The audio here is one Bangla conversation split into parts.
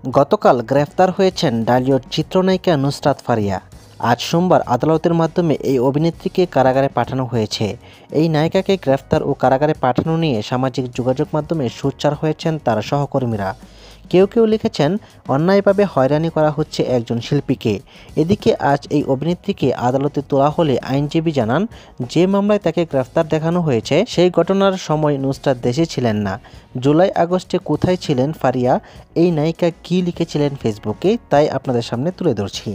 গতকাল গ্রেফতার হয়েছেন ডালিউড চিত্রনায়িকা নুসরাত ফারিয়া। আজ সোমবার আদালতের মাধ্যমে এই অভিনেত্রীকে কারাগারে পাঠানো হয়েছে। এই নায়িকাকে গ্রেফতার ও কারাগারে পাঠানো নিয়ে সামাজিক যোগাযোগ মাধ্যমে সোচ্চার হয়েছেন তার সহকর্মীরা। কেউ কেউ লিখেছেন, অন্যায়ভাবে হয়রানি করা হচ্ছে একজন শিল্পীকে। এদিকে আজ এই অভিনেত্রীকে আদালতে তোলা হলে আইনজীবী জানান, যে মামলায় তাকে গ্রেফতার দেখানো হয়েছে সেই ঘটনার সময় নুসরাত দেশে ছিলেন না। জুলাই আগস্টে কোথায় ছিলেন ফারিয়া, এই নায়িকা কী লিখেছিলেন ফেসবুকে, তাই আপনাদের সামনে তুলে ধরছি।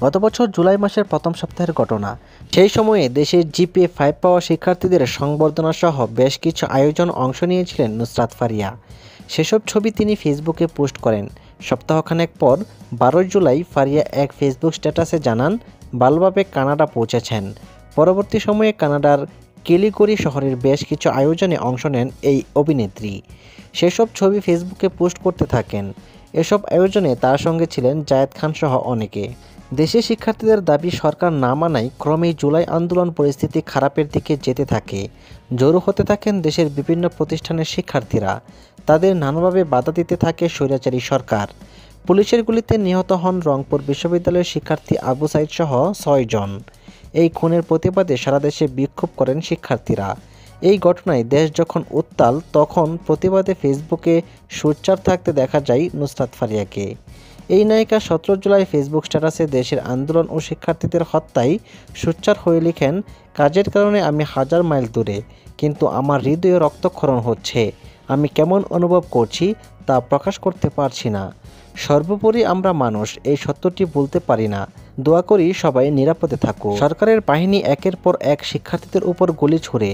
গত বছর জুলাই মাসের প্রথম সপ্তাহের ঘটনা। সেই সময়ে দেশের জিপিএ 5 পাওয়া শিক্ষার্থীদের সংবর্ধনা সহ বেশ কিছু আয়োজন অংশ নিয়েছিলেন নুসরাত ফারিয়া। সেসব ছবি তিনি ফেসবুকে পোস্ট করেন। সপ্তাহখানেক পর 12 জুলাই ফারিয়া এক ফেসবুক স্ট্যাটাসে জানান, ভালোভাবে কানাডা পৌঁছেছেন। পরবর্তী সময়ে কানাডার ক্যালগরি শহরের বেশ কিছু আয়োজনে অংশ নেন এই অভিনেত্রী। সেসব ছবি ফেসবুকে পোস্ট করতে থাকেন। এসব আয়োজনে তার সঙ্গে ছিলেন জায়েদ খান সহ অনেকে। দেশে শিক্ষার্থীদের দাবি সরকার না মানায় ক্রমেই জুলাই আন্দোলন পরিস্থিতি খারাপের দিকে যেতে থাকে। জড়ো হতে থাকেন দেশের বিভিন্ন প্রতিষ্ঠানের শিক্ষার্থীরা। তাদের নানাভাবে বাধা দিতে থাকে স্বৈরাচারী সরকার। পুলিশের গুলিতে নিহত হন রংপুর বিশ্ববিদ্যালয়ের শিক্ষার্থী আবু সাইদ সহ 6 জন। এই খুনের প্রতিবাদে সারা দেশে বিক্ষোভ করেন শিক্ষার্থীরা। এই ঘটনায় দেশ যখন উত্তাল, তখন প্রতিবাদে ফেসবুকে সোচ্চার থাকতে দেখা যায় নুসরাত ফারিয়াকে। এই নায়িকা 17 জুলাই ফেসবুক স্ট্যাটাসে দেশের আন্দোলন ও শিক্ষার্থীদের হত্যায় সোচ্চার হয়ে লিখেন, কাজের কারণে আমি 1000 মাইল দূরে, কিন্তু আমার হৃদয়ে রক্তক্ষরণ হচ্ছে। আমি কেমন অনুভব করছি তা প্রকাশ করতে পারছি না। সর্বোপরি আমরা মানুষ, এই সত্যটি বলতে পারি না। দোয়া করি সবাই নিরাপদে থাকুক। সরকারের বাহিনী একের পর এক শিক্ষার্থীদের উপর গুলি ছুড়ে।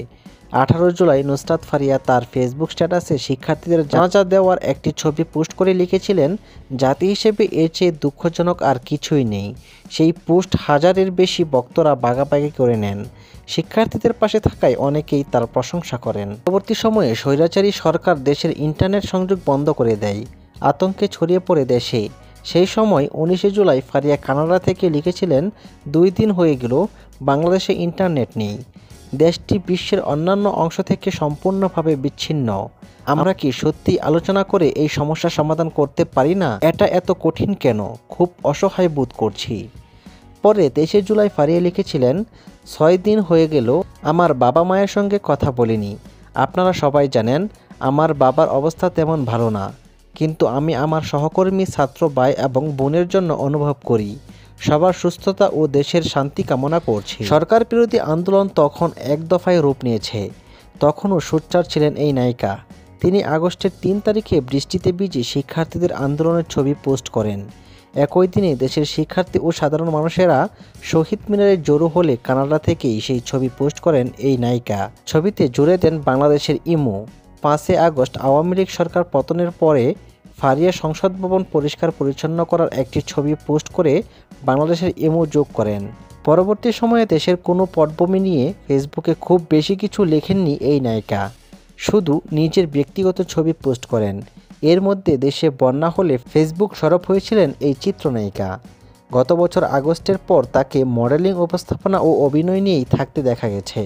18 জুলাই নুসরাত ফারিয়া তার ফেসবুক স্ট্যাটাসে শিক্ষার্থীদের জানাজা দেওয়ার একটি ছবি পোস্ট করে লিখেছিলেন, জাতি হিসেবে এর চেয়ে দুঃখজনক আর কিছুই নেই। সেই পোস্ট হাজারের বেশি ভক্তরা ভাগাভাগি করে নেন। শিক্ষার্থীদের পাশে থাকায় অনেকেই তার প্রশংসা করেন। পরবর্তী সময়ে স্বৈরাচারী সরকার দেশের ইন্টারনেট সংযোগ বন্ধ করে দেয়। আতঙ্কে ছড়িয়ে পড়ে দেশে। সেই সময় 19 জুলাই ফারিয়া কানাডা থেকে লিখেছিলেন, 2 দিন হয়ে গেল বাংলাদেশে ইন্টারনেট নেই। দেশটি বিশ্বের অন্যান্য অংশ থেকে সম্পূর্ণভাবে বিচ্ছিন্ন। আমরা কি সত্যি আলোচনা করে এই সমস্যার সমাধান করতে পারি না? এটা এত কঠিন কেন? খুব অসহায় বোধ করছি। পরে 23 জুলাই ফারিয়া লিখেছিলেন, 6 দিন হয়ে গেল আমার বাবা মায়ের সঙ্গে কথা বলিনি। আপনারা সবাই জানেন আমার বাবার অবস্থা তেমন ভালো না, কিন্তু আমি আমার সহকর্মী, ছাত্র ভাই এবং বোনের জন্য অনুভব করি। সবার সুস্থতা ও দেশের শান্তি কামনা করছি। সরকার বিরোধী আন্দোলন তখন এক দফায় রূপ নিয়েছে। তখনও সোচ্চার ছিলেন এই নায়িকা। তিনি আগস্টের 3 তারিখে বৃষ্টিতে ভিজে শিক্ষার্থীদের আন্দোলনের ছবি পোস্ট করেন। একই দিনে দেশের শিক্ষার্থী ও সাধারণ মানুষেরা শহীদ মিনারে জড়ো হলে কানাডা থেকেই সেই ছবি পোস্ট করেন এই নায়িকা। ছবিতে জুড়ে দেন বাংলাদেশের ইমো। 5 আগস্ট আওয়ামী লীগ সরকার পতনের পরে ফারিয়া সংসদ ভবন পরিষ্কার পরিচ্ছন্ন করার একটি ছবি পোস্ট করে বাংলাদেশের ইমো যোগ করেন। পরবর্তী সময়ে দেশের কোনো পটভূমি নিয়ে ফেসবুকে খুব বেশি কিছু লেখেননি এই নায়িকা। শুধু নিজের ব্যক্তিগত ছবি পোস্ট করেন। এর মধ্যে দেশে বন্যা হলে ফেসবুক সরব হয়েছিলেন এই চিত্রনায়িকা। গত বছর আগস্টের পর তাকে মডেলিং, উপস্থাপনা ও অভিনয় নিয়েই থাকতে দেখা গেছে।